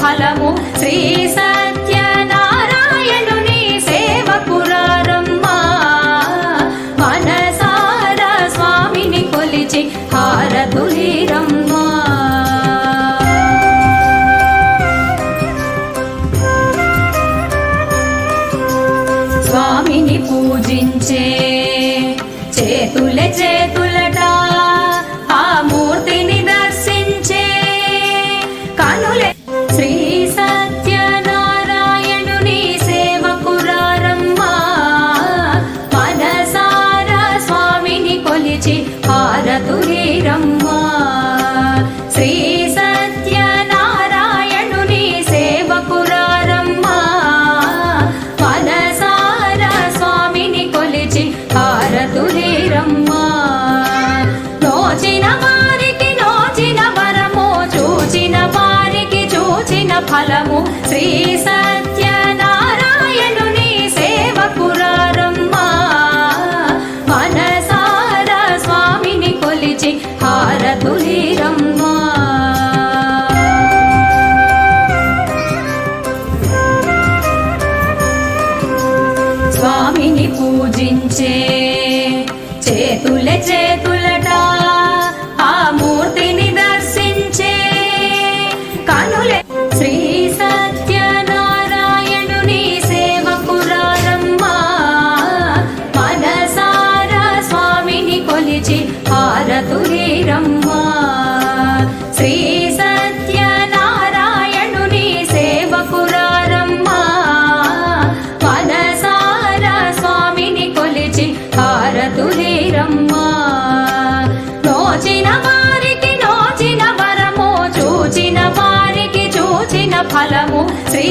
ఫలము శ్రీ సత్యనారాయణుని సేవకురారమ్మా మనసారా స్వామిని కొలిచి హారతులీరమ్మా స్వామిని పూజించే చేతులే చేతులట ఆ మూర్తిని దర్శించే కనులే శ్రీ సత్యనారాయణుని సేవకురారమ్మా మనసారా స్వామిని కొలిచి హారతులీరమ్మా శ్రీ సత్యనారాయణుని సేవకురారమ్మా మనసారా స్వామిని కొలిచి హారతులీరమ్మా నోచిన వారికి నోచిన వరము చూచిన వారికి చూచిన ఫలము శ్రీ సత్యనారాయణుని సేవకురారమ్మా మనసారా స్వామిని కొలిచి హారతులీరమ్మా స్వామిని పూజించే చేతులే చేతులట ఆ మూర్తిని దర్శించే కనులే శ్రీ సత్యనారాయణుని సేవకురారమ్మా మనసారా స్వామిని కొలిచి హారతులీరమ్మా శ్రీ సత్యనారాయణుని సేవకురారమ్మా మనసారా స్వామిని కొలిచి హారతులీరమ్మా నోచిన వారికి నోచిన వరము చూచిన వారికి చూచిన ఫలము శ్రీ